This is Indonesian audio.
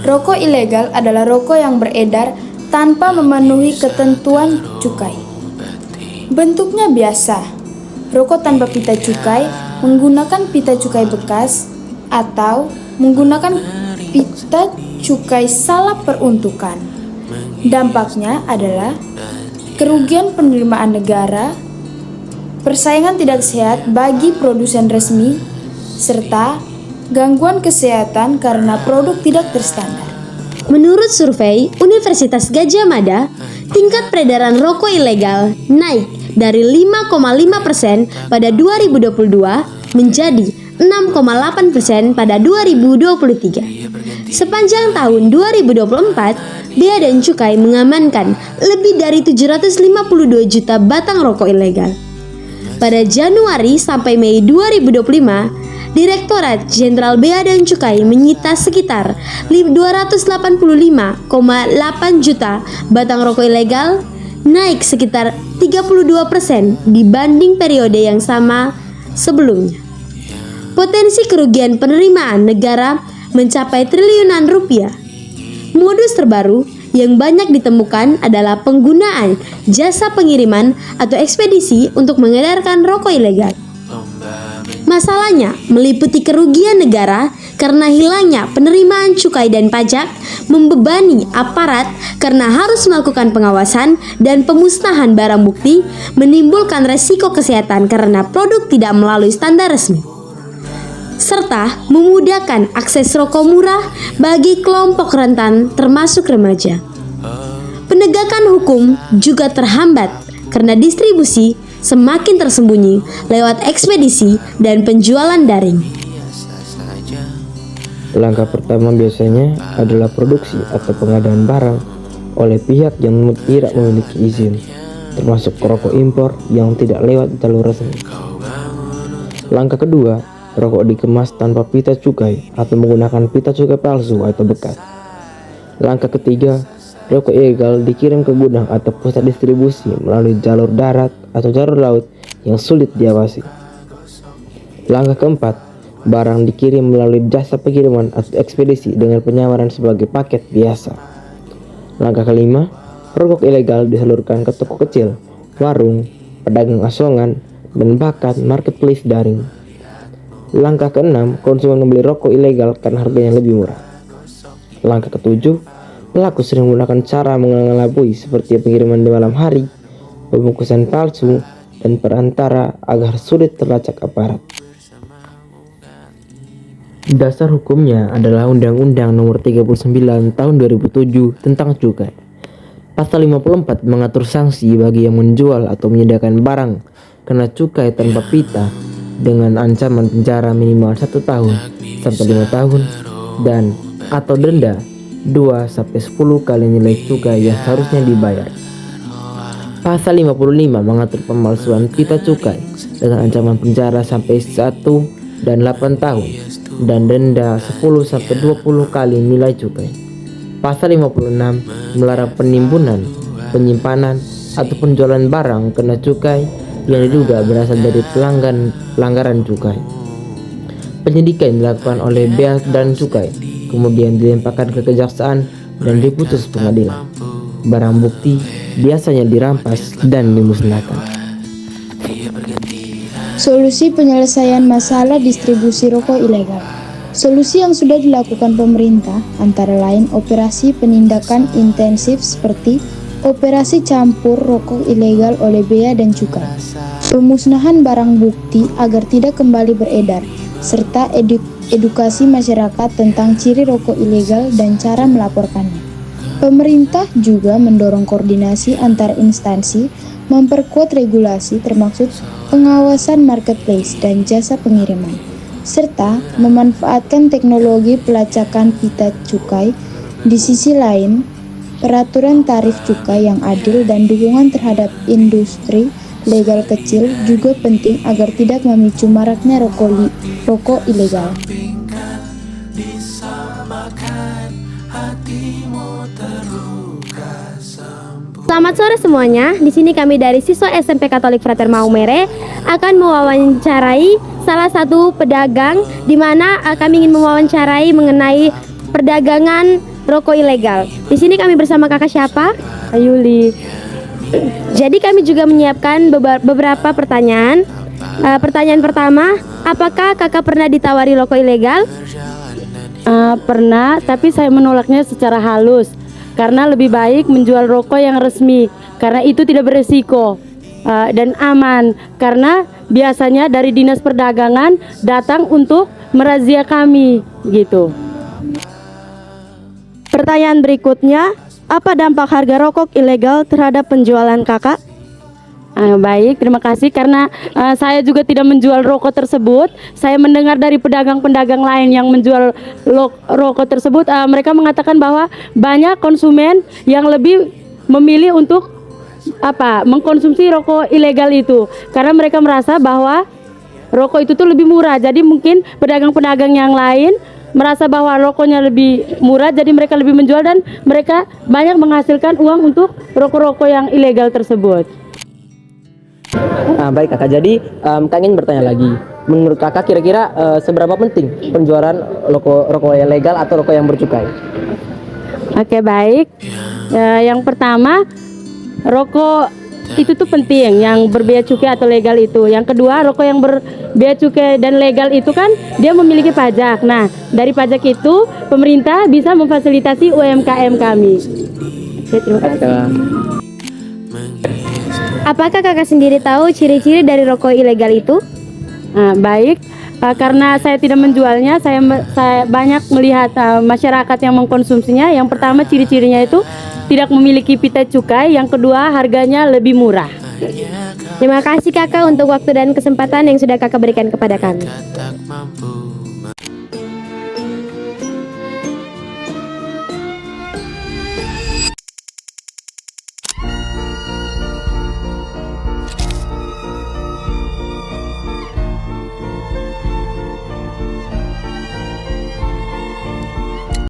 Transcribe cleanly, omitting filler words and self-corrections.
Rokok ilegal adalah rokok yang beredar tanpa memenuhi ketentuan cukai. Bentuknya biasa. Rokok tanpa pita cukai menggunakan pita cukai bekas atau menggunakan pita cukai salah peruntukan. Dampaknya adalah kerugian penerimaan negara, persaingan tidak sehat bagi produsen resmi, serta gangguan kesehatan karena produk tidak terstandar. Menurut survei Universitas Gadjah Mada, tingkat peredaran rokok ilegal naik dari 5,5% pada 2022 menjadi 6,8% pada 2023. Sepanjang tahun 2024, Bea dan Cukai mengamankan lebih dari 752 juta batang rokok ilegal. Pada Januari sampai Mei 2025, Direktorat Jenderal Bea dan Cukai menyita sekitar 285,8 juta batang rokok ilegal, naik sekitar 32% dibanding periode yang sama sebelumnya. Potensi kerugian penerimaan negara mencapai triliunan rupiah. Modus terbaru yang banyak ditemukan adalah penggunaan jasa pengiriman atau ekspedisi untuk mengedarkan rokok ilegal. Masalahnya meliputi kerugian negara karena hilangnya penerimaan cukai dan pajak, membebani aparat karena harus melakukan pengawasan dan pemusnahan barang bukti, menimbulkan resiko kesehatan karena produk tidak melalui standar resmi, serta memudahkan akses rokok murah bagi kelompok rentan termasuk remaja. Penegakan hukum juga terhambat karena distribusi semakin tersembunyi lewat ekspedisi dan penjualan daring. Langkah pertama biasanya adalah produksi atau pengadaan barang oleh pihak yang tidak memiliki izin, termasuk rokok impor yang tidak lewat jalur resmi. Langkah kedua, rokok dikemas tanpa pita cukai atau menggunakan pita cukai palsu atau bekas. Langkah ketiga, rokok ilegal dikirim ke gudang atau pusat distribusi melalui jalur darat atau jalur laut yang sulit diawasi. Langkah keempat, barang dikirim melalui jasa pengiriman atau ekspedisi dengan penyawaran sebagai paket biasa. Langkah kelima, rokok ilegal disalurkan ke toko kecil, warung, pedagang asongan, dan bahkan marketplace daring. Langkah keenam, konsumen membeli rokok ilegal karena harganya lebih murah. Langkah ketujuh, pelaku sering menggunakan cara mengelabui seperti pengiriman di malam hari, pembungkusan palsu, dan perantara agar sulit terlacak aparat. Dasar hukumnya adalah Undang-Undang Nomor 39 Tahun 2007 tentang cukai. Pasal 54 mengatur sanksi bagi yang menjual atau menyediakan barang kena cukai tanpa pita dengan ancaman penjara minimal 1 tahun sampai 5 tahun dan atau denda 2-10 kali nilai cukai yang seharusnya dibayar. Pasal 55 mengatur pemalsuan pita cukai dengan ancaman penjara sampai 1 dan 8 tahun dan denda 10-20 kali nilai cukai. Pasal 56 melarang penimbunan, penyimpanan, atau penjualan barang kena cukai yang diduga berasal dari pelanggaran cukai. Penyidikan dilakukan oleh Bea dan Cukai, kemudian dilemparkan ke kejaksaan dan diputus pengadilan. Barang bukti biasanya dirampas dan dimusnahkan. Solusi penyelesaian masalah distribusi rokok ilegal. Solusi yang sudah dilakukan pemerintah antara lain operasi penindakan intensif seperti operasi campur rokok ilegal oleh Bea dan Cukai, pemusnahan barang bukti agar tidak kembali beredar, serta edukasi masyarakat tentang ciri rokok ilegal dan cara melaporkannya. Pemerintah juga mendorong koordinasi antar instansi, memperkuat regulasi termasuk pengawasan marketplace dan jasa pengiriman, serta memanfaatkan teknologi pelacakan pita cukai. Di sisi lain, peraturan tarif cukai yang adil dan dukungan terhadap industri legal kecil juga penting agar tidak memicu maraknya rokok ilegal. Selamat sore semuanya. Di sini kami dari siswa SMP Katolik Frater Maumere akan mewawancarai salah satu pedagang di mana kami ingin mewawancarai mengenai perdagangan rokok ilegal. Di sini kami bersama kakak siapa? Ayuli. Jadi kami juga menyiapkan beberapa pertanyaan. Pertanyaan pertama, apakah kakak pernah ditawari rokok ilegal? Pernah, tapi saya menolaknya secara halus karena lebih baik menjual rokok yang resmi karena itu tidak beresiko dan aman karena biasanya dari Dinas Perdagangan datang untuk merazia kami gitu. Pertanyaan berikutnya, apa dampak harga rokok ilegal terhadap penjualan kakak? Baik, terima kasih karena saya juga tidak menjual rokok tersebut. Saya mendengar dari pedagang-pedagang lain yang menjual rokok tersebut, mereka mengatakan bahwa banyak konsumen yang lebih memilih untuk mengkonsumsi rokok ilegal itu karena mereka merasa bahwa rokok itu tuh lebih murah. Jadi mungkin pedagang-pedagang yang lain merasa bahwa rokoknya lebih murah, jadi mereka lebih menjual dan mereka banyak menghasilkan uang untuk rokok-rokok yang ilegal tersebut. Baik kakak, jadi kak ingin bertanya lagi. Menurut kakak kira-kira seberapa penting penjualan rokok yang legal atau rokok yang bercukai? Oke, baik. Yang pertama, rokok itu tuh penting yang berbea cukai atau legal itu. Yang kedua, rokok yang berbea cukai dan legal itu kan dia memiliki pajak. Nah, dari pajak itu pemerintah bisa memfasilitasi UMKM kami. Oke, terima kasih. Apakah kakak sendiri tahu ciri-ciri dari rokok ilegal itu? Baik, karena saya tidak menjualnya, saya banyak melihat masyarakat yang mengkonsumsinya. Yang pertama, ciri-cirinya itu tidak memiliki pita cukai. Yang kedua, harganya lebih murah. Terima kasih kakak untuk waktu dan kesempatan yang sudah kakak berikan kepada kami. Tak mampu